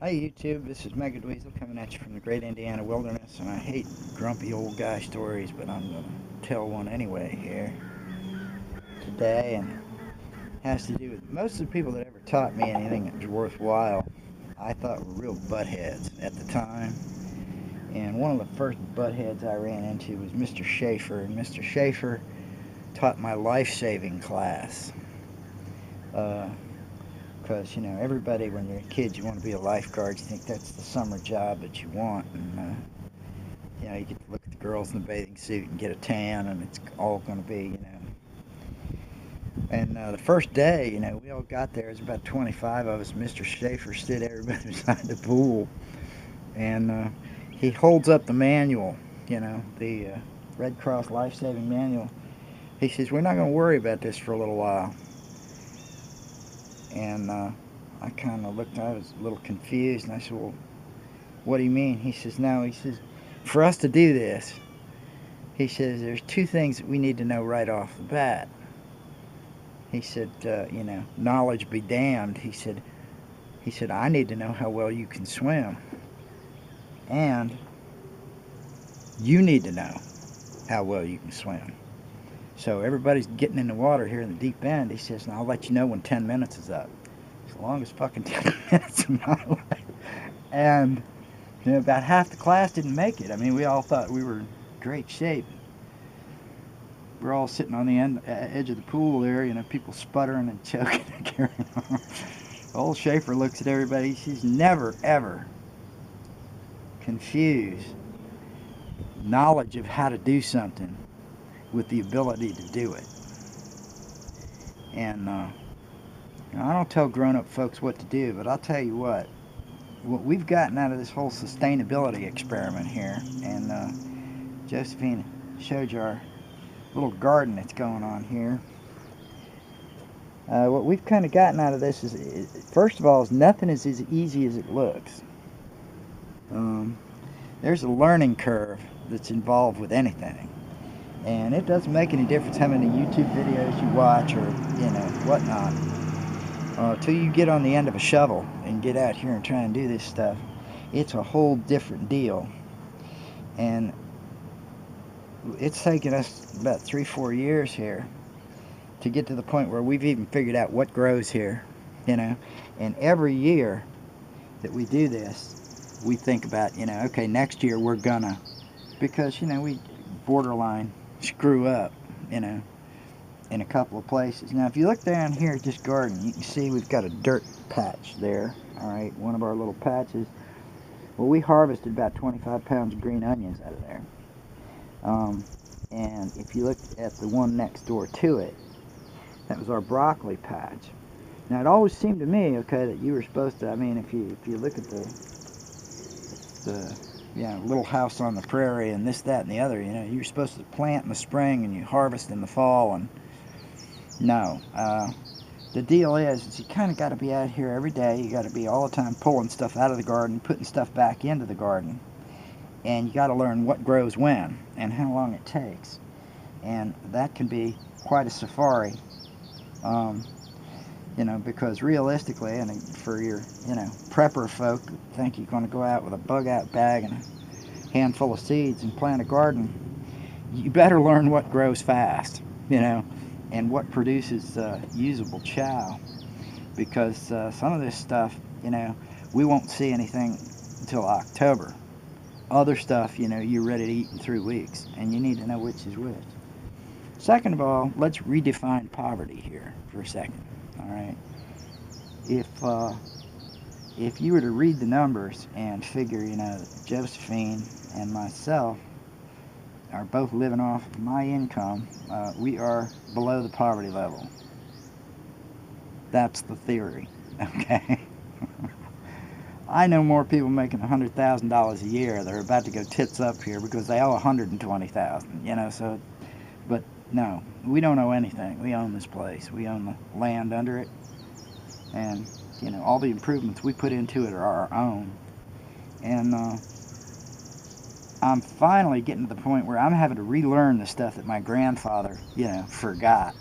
Hi YouTube, this is Mega Dweezil coming at you from the great Indiana wilderness, and I hate grumpy old guy stories, but I'm going to tell one anyway here today, and it has to do with most of the people that ever taught me anything that was worthwhile I thought were real buttheads at the time. And one of the first buttheads I ran into was Mr. Schaefer, and Mr. Schaefer taught my life-saving class. Because, everybody, when you're a kid, you want to be a lifeguard. You think that's the summer job that you want. And, you get to look at the girls in the bathing suit and get a tan, and it's all going to be. And the first day, we all got there. It was about 25 of us. Mr. Schaefer stood everybody beside the pool. And he holds up the manual, the Red Cross life-saving manual. He says, "We're not going to worry about this for a little while." And I kind of looked, I was a little confused, and I said, "Well, what do you mean?" He says, "No," he says, "for us to do this," he says, "there's two things that we need to know right off the bat." He said, "Knowledge be damned." He said, "I need to know how well you can swim. And you need to know how well you can swim. So everybody's getting in the water here in the deep end." He says, "And I'll let you know when 10 minutes is up." It's the longest fucking 10 minutes of my life. And about half the class didn't make it. I mean, we all thought we were in great shape. We're all sitting on the edge of the pool there, people sputtering and choking and carrying on. Old Schaefer looks at everybody. She's never, ever confused knowledge of how to do something with the ability to do it. And I don't tell grown-up folks what to do, but I'll tell you what we've gotten out of this whole sustainability experiment here, and Josephine showed you our little garden that's going on here. What we've kind of gotten out of this is, first of all, is nothing is as easy as it looks. There's a learning curve that's involved with anything, and it doesn't make any difference how many YouTube videos you watch or whatnot. Till you get on the end of a shovel and get out here and try and do this stuff, it's a whole different deal. And it's taken us about 3-4 years here to get to the point where we've even figured out what grows here, and every year that we do this, we think about, okay, next year we're gonna, because we borderline screw up, in a couple of places. Now if you look down here at this garden, you can see we've got a dirt patch there. All right, one of our little patches. Well, we harvested about 25 pounds of green onions out of there. And if you look at the one next door to it, that was our broccoli patch. Now it always seemed to me, okay, that you were supposed to, I mean, if you look at the Little House on the Prairie and this, that, and the other, you're supposed to plant in the spring and you harvest in the fall. And no, the deal is you kind of got to be out here every day. You got to be all the time pulling stuff out of the garden, putting stuff back into the garden, and you got to learn what grows when and how long it takes. And that can be quite a safari, because realistically, and for your prepper folk who think you're going to go out with a bug out bag and a handful of seeds and plant a garden, you better learn what grows fast, and what produces usable chow, because some of this stuff, we won't see anything until October. Other stuff, you're ready to eat in 3 weeks, and you need to know which is which. Second of all, let's redefine poverty here for a second. All right, if you were to read the numbers and figure, Josephine and myself are both living off of my income, we are below the poverty level. That's the theory, okay? I know more people making $100,000 a year that are about to go tits up here because they owe $120,000, so, but no, we don't owe anything. We own this place. We own the land under it, and, all the improvements we put into it are our own. And I'm finally getting to the point where I'm having to relearn the stuff that my grandfather, forgot.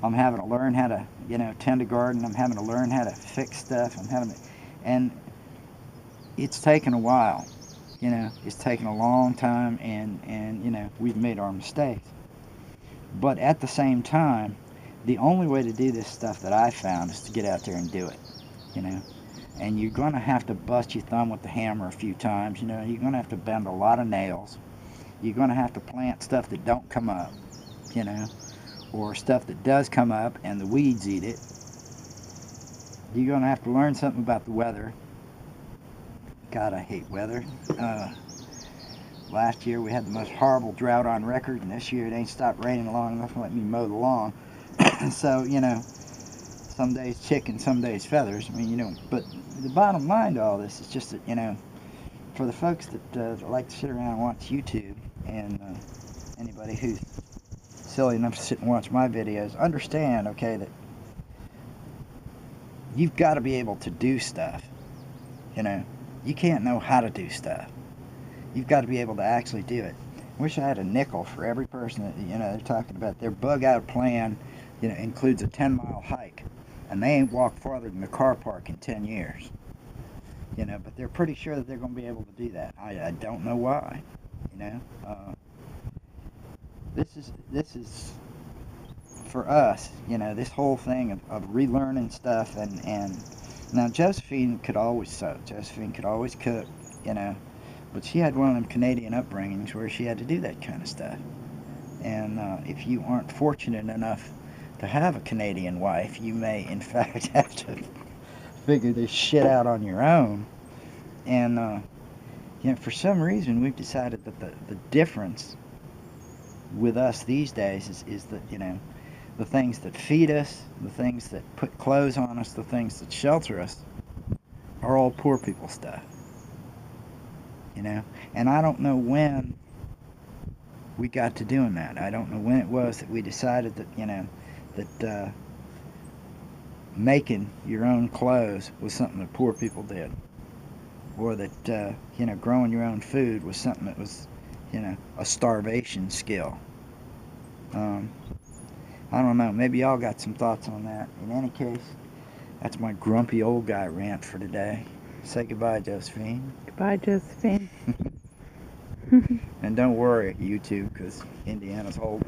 I'm having to learn how to, tend a garden. I'm having to learn how to fix stuff. And it's taken a while. It's taken a long time, and we've made our mistakes. But at the same time, the only way to do this stuff that I found is to get out there and do it. You know, and you're going to have to bust your thumb with the hammer a few times. You're going to have to bend a lot of nails. You're going to have to plant stuff that don't come up. You know, or stuff that does come up and the weeds eat it. You're going to have to learn something about the weather. God, I hate weather. Last year we had the most horrible drought on record, and this year it ain't stopped raining long enough to let me mow the lawn. So, some days chicken, some days feathers. But the bottom line to all this is just that, for the folks that like to sit around and watch YouTube, and anybody who's silly enough to sit and watch my videos, understand, okay, that you've got to be able to do stuff. You can't know how to do stuff. You've got to be able to actually do it. Wish I had a nickel for every person that, they're talking about their bug out plan, includes a 10-mile hike, and they ain't walked farther than the car park in 10 years. But they're pretty sure that they're going to be able to do that. I don't know why. This is for us. This whole thing of relearning stuff, and now Josephine could always sew. Josephine could always cook. But she had one of them Canadian upbringings where she had to do that kind of stuff. And if you aren't fortunate enough to have a Canadian wife, you may, in fact, have to figure this shit out on your own. And, for some reason, we've decided that the difference with us these days is that, the things that feed us, the things that put clothes on us, the things that shelter us, are all poor people stuff. And I don't know when we got to doing that. I don't know when it was that we decided that, that making your own clothes was something that poor people did. Or that, growing your own food was something that was, a starvation skill. I don't know. Maybe y'all got some thoughts on that. In any case, that's my grumpy old guy rant for today. Say goodbye, Josephine. Goodbye, Josephine. And don't worry, YouTube, because Indiana's whole